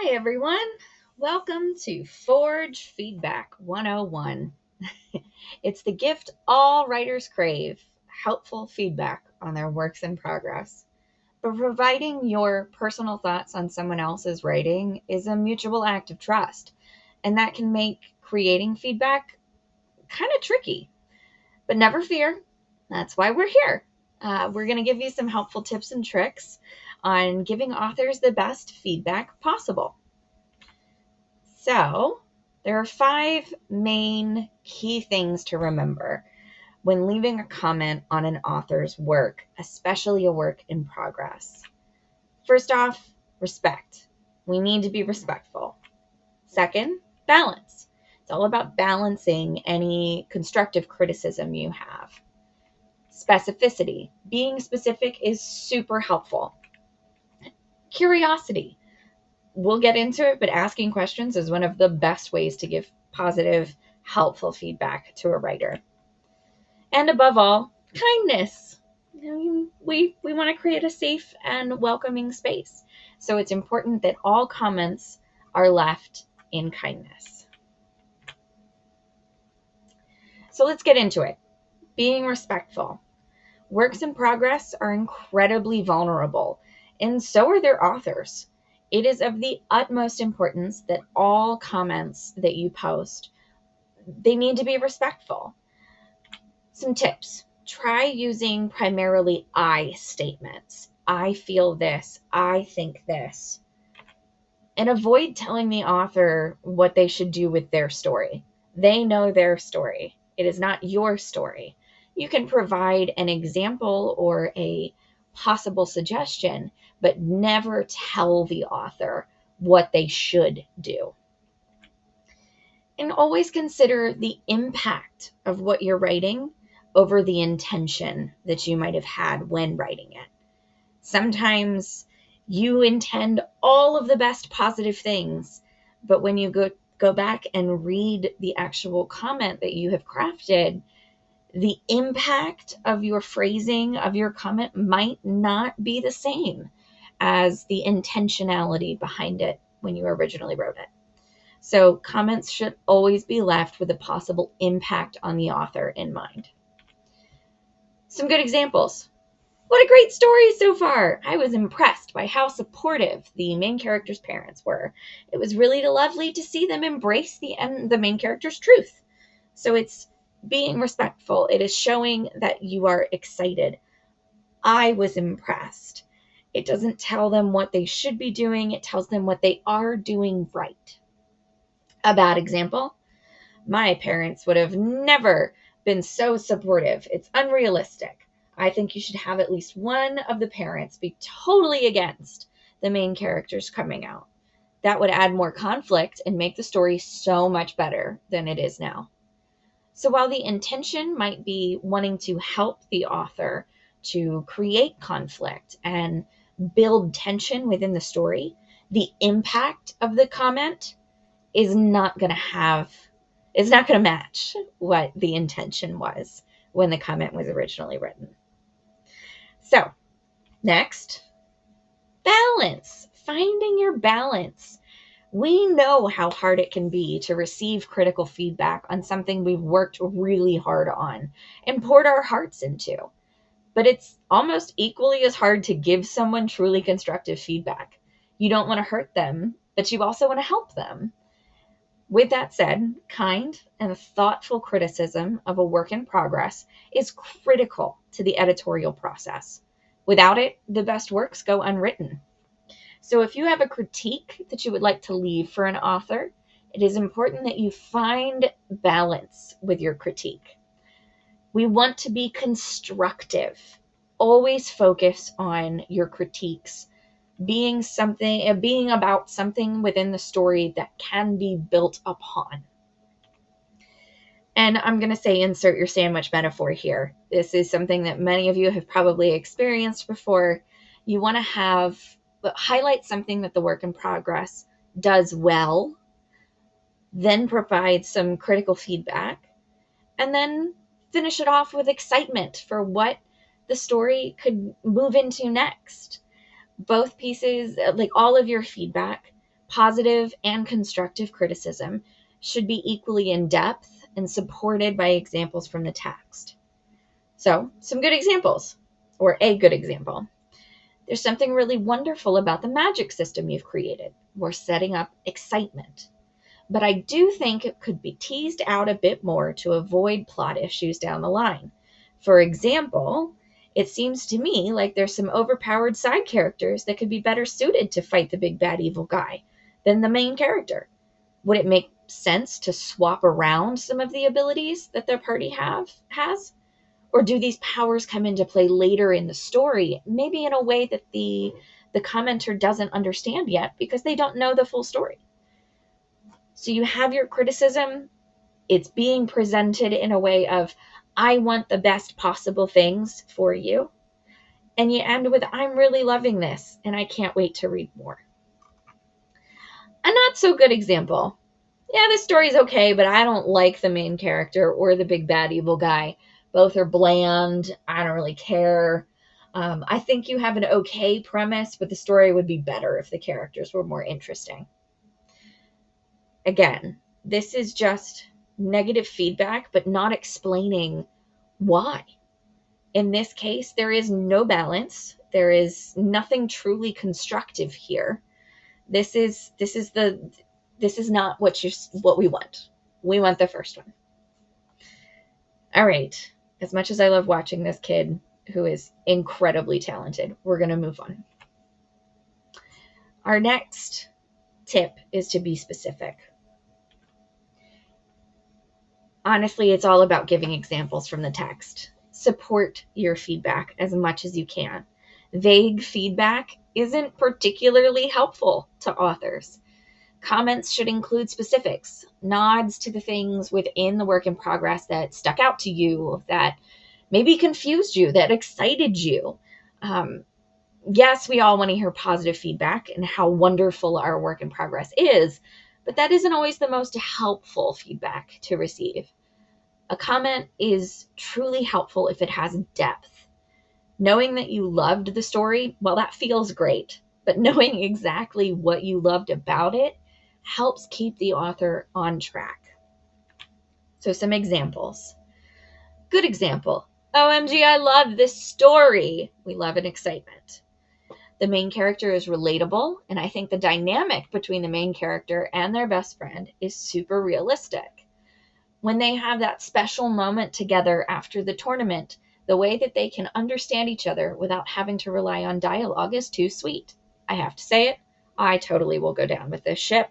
Hi, everyone. Welcome to Forge Feedback 101. It's the gift all writers crave, helpful feedback on their works in progress. But providing your personal thoughts on someone else's writing is a mutual act of trust, and that can make creating feedback kind of tricky. But never fear, that's why we're here. We're going to give you some helpful tips and tricks on giving authors the best feedback possible. So, there are 5 main key things to remember when leaving a comment on an author's work, especially a work in progress. First off, respect. We need to be respectful. Second, balance. It's all about balancing any constructive criticism you have. Specificity. Being specific is super helpful. Curiosity. We'll get into it, but asking questions is one of the best ways to give positive, helpful feedback to a writer. And above all, kindness. We want to create a safe and welcoming space. So it's important that all comments are left in kindness. So let's get into it. Being respectful. Works in progress are incredibly vulnerable, and so are their authors. It is of the utmost importance that all comments that you post, they need to be respectful. Some tips. Try using primarily I statements. I feel this. I think this. And avoid telling the author what they should do with their story. They know their story. It is not your story. You can provide an example or a possible suggestion, but never tell the author what they should do. And always consider the impact of what you're writing over the intention that you might have had when writing it. Sometimes you intend all of the best positive things, but when you go back and read the actual comment that you have crafted, the impact of your phrasing of your comment might not be the same as the intentionality behind it when you originally wrote it. So comments should always be left with a possible impact on the author in mind. Some good examples. What a great story so far. I was impressed by how supportive the main character's parents were. It was really lovely to see them embrace the main character's truth. So it's being respectful. It is showing that you are excited. I was impressed. It doesn't tell them what they should be doing. It tells them what they are doing right. A bad example. My parents would have never been so supportive. It's unrealistic. I think you should have at least one of the parents be totally against the main characters coming out. That would add more conflict and make the story so much better than it is now. So while the intention might be wanting to help the author to create conflict and build tension within the story, the impact of the comment is not going to match what the intention was when the comment was originally written. So, next, balance. Finding your balance. We know how hard it can be to receive critical feedback on something we've worked really hard on and poured our hearts into. But it's almost equally as hard to give someone truly constructive feedback. You don't want to hurt them, but you also want to help them. With that said, kind and thoughtful criticism of a work in progress is critical to the editorial process. Without it, the best works go unwritten. So if you have a critique that you would like to leave for an author, it is important that you find balance with your critique. We want to be constructive. Always focus on your critiques being about something within the story that can be built upon. And I'm going to say insert your sandwich metaphor here. This is something that many of you have probably experienced before. You want to highlight something that the work in progress does well, then provide some critical feedback, and then finish it off with excitement for what the story could move into next. Both pieces, like all of your feedback, Positive and constructive criticism should be equally in depth and supported by examples from the text. So, some good examples, or a good example. There's something really wonderful about the magic system you've created. We're setting up excitement. But I do think it could be teased out a bit more to avoid plot issues down the line. For example, it seems to me like there's some overpowered side characters that could be better suited to fight the big bad evil guy than the main character. Would it make sense to swap around some of the abilities that their party has? Or do these powers come into play later in the story, maybe in a way that the commenter doesn't understand yet because they don't know the full story? So you have your criticism, it's being presented in a way of, I want the best possible things for you. And you end with, I'm really loving this and I can't wait to read more. A not so good example. Yeah, this story's okay, but I don't like the main character or the big bad evil guy. Both are bland. I don't really care. I think you have an okay premise, but the story would be better if the characters were more interesting. Again, this is just negative feedback, but not explaining why. In this case, there is no balance. There is nothing truly constructive here. This is not what we want. We want the first one. All right. As much as I love watching this kid who is incredibly talented, we're going to move on. Our next tip is to be specific. Honestly, it's all about giving examples from the text. Support your feedback as much as you can. Vague feedback isn't particularly helpful to authors. Comments should include specifics, nods to the things within the work in progress that stuck out to you, that maybe confused you, that excited you. Yes, we all want to hear positive feedback and how wonderful our work in progress is, but that isn't always the most helpful feedback to receive. A comment is truly helpful if it has depth. Knowing that you loved the story, well, that feels great, but knowing exactly what you loved about it helps keep the author on track. So some examples. Good example. OMG, I love this story. We love an excitement. The main character is relatable, and I think the dynamic between the main character and their best friend is super realistic. When they have that special moment together after the tournament, the way that they can understand each other without having to rely on dialogue is too sweet. I have to say it. I totally will go down with this ship.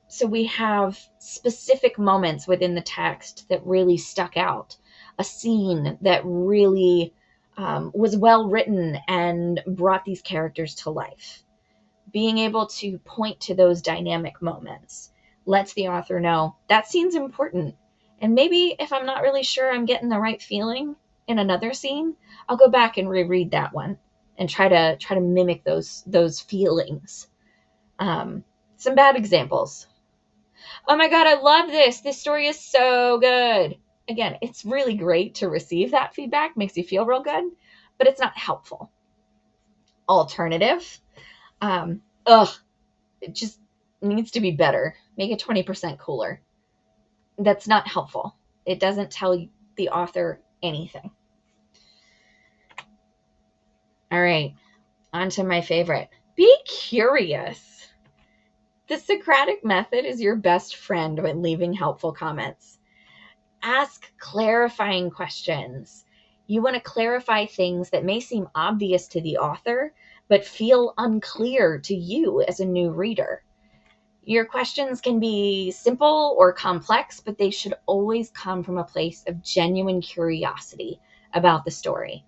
So we have specific moments within the text that really stuck out. A scene that really was well written and brought these characters to life. Being able to point to those dynamic moments lets the author know that scene's important. And maybe if I'm not really sure I'm getting the right feeling in another scene, I'll go back and reread that one and try to mimic those feelings. Some bad examples. Oh my God, I love this. This story is so good. Again, it's really great to receive that feedback, makes you feel real good, but it's not helpful. Alternative. It just needs to be better. Make it 20% cooler. That's not helpful. It doesn't tell the author anything. All right, on to my favorite. Be curious. The Socratic method is your best friend when leaving helpful comments. Ask clarifying questions. You want to clarify things that may seem obvious to the author, but feel unclear to you as a new reader. Your questions can be simple or complex, but they should always come from a place of genuine curiosity about the story.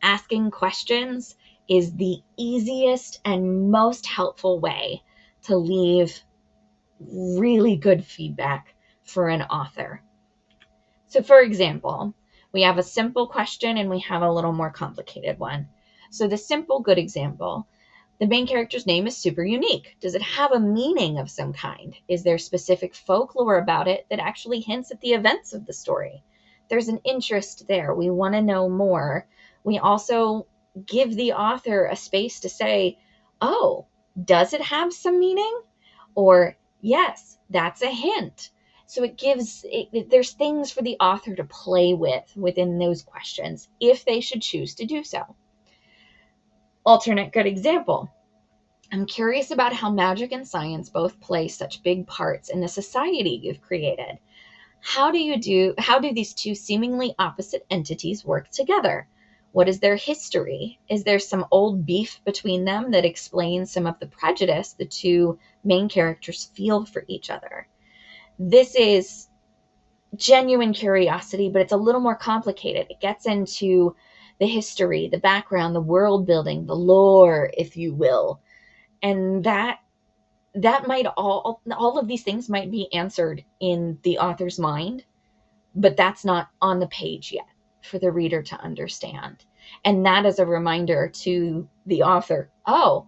Asking questions is the easiest and most helpful way to leave really good feedback for an author. So for example, we have a simple question and we have a little more complicated one. So the simple good example, the main character's name is super unique. Does it have a meaning of some kind? Is there specific folklore about it that actually hints at the events of the story? There's an interest there. We want to know more. We also give the author a space to say, oh, Does it have some meaning? Or, yes, that's a hint. So there's things for the author to play with within those questions if they should choose to do so. Alternate good example. I'm curious about how magic and science both play such big parts in the society you've created. How do these two seemingly opposite entities work together? What is their history? Is there some old beef between them that explains some of the prejudice the two main characters feel for each other? This is genuine curiosity, but it's a little more complicated. It gets into the history, the background, the world building, the lore, if you will. And that might all of these things might be answered in the author's mind, but that's not on the page yet for the reader to understand. And that is a reminder to the author, oh,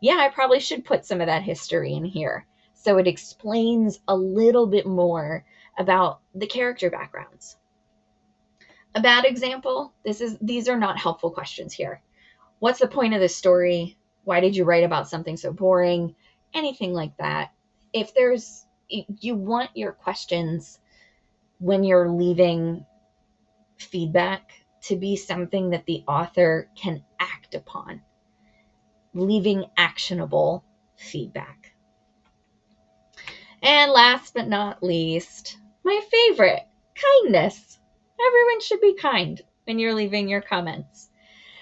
yeah, I probably should put some of that history in here. So it explains a little bit more about the character backgrounds. A bad example, these are not helpful questions here. What's the point of this story? Why did you write about something so boring? Anything like that. If you want your questions when you're leaving feedback to be something that the author can act upon, leaving actionable feedback. And last but not least, my favorite, kindness. Everyone should be kind when you're leaving your comments.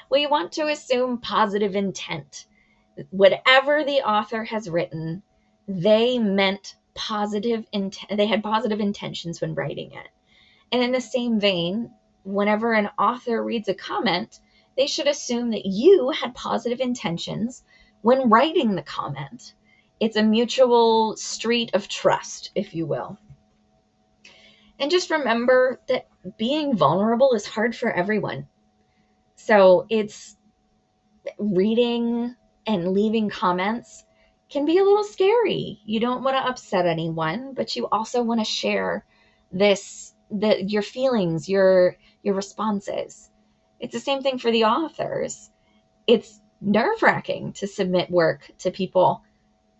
We want to assume positive intent. Whatever the author has written, they meant they had positive intentions when writing it. And in the same vein, whenever an author reads a comment, they should assume that you had positive intentions when writing the comment. It's a mutual street of trust, if you will. And just remember that being vulnerable is hard for everyone. So it's reading and leaving comments can be a little scary. You don't want to upset anyone, but you also want to share your feelings, your responses. It's the same thing for the authors. It's nerve-wracking to submit work to people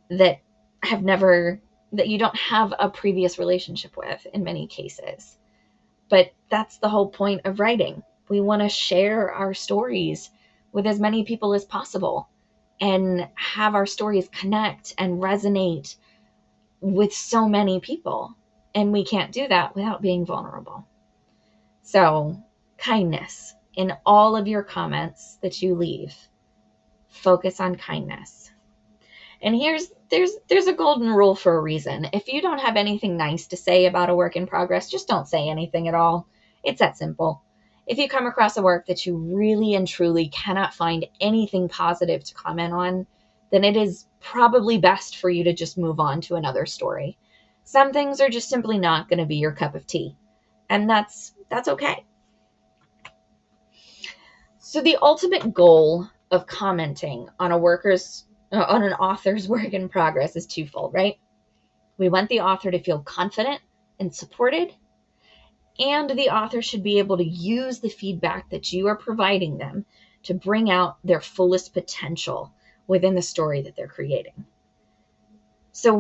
that you don't have a previous relationship with in many cases. But that's the whole point of writing. We want to share our stories with as many people as possible and have our stories connect and resonate with so many people. And we can't do that without being vulnerable. So, kindness in all of your comments that you leave. Focus on kindness. And there's a golden rule for a reason. If you don't have anything nice to say about a work in progress, just don't say anything at all. It's that simple. If you come across a work that you really and truly cannot find anything positive to comment on, then it is probably best for you to just move on to another story. Some things are just simply not going to be your cup of tea, and that's okay. So the ultimate goal of commenting on an author's work in progress is twofold, right? We want the author to feel confident and supported, and the author should be able to use the feedback that you are providing them to bring out their fullest potential within the story that they're creating. So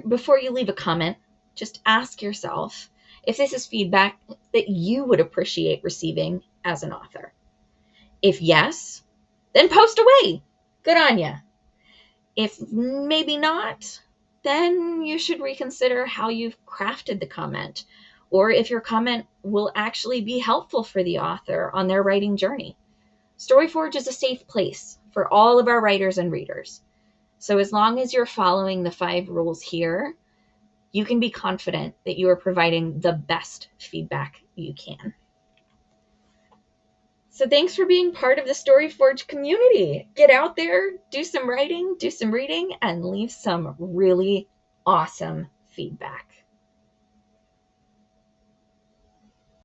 before you leave a comment, just ask yourself if this is feedback that you would appreciate receiving as an author. If yes, then post away. Good on you. If maybe not, then you should reconsider how you've crafted the comment, or if your comment will actually be helpful for the author on their writing journey. StoryForge is a safe place for all of our writers and readers. So as long as you're following the 5 rules here, you can be confident that you are providing the best feedback you can. So thanks for being part of the StoryForge community. Get out there, do some writing, do some reading, and leave some really awesome feedback.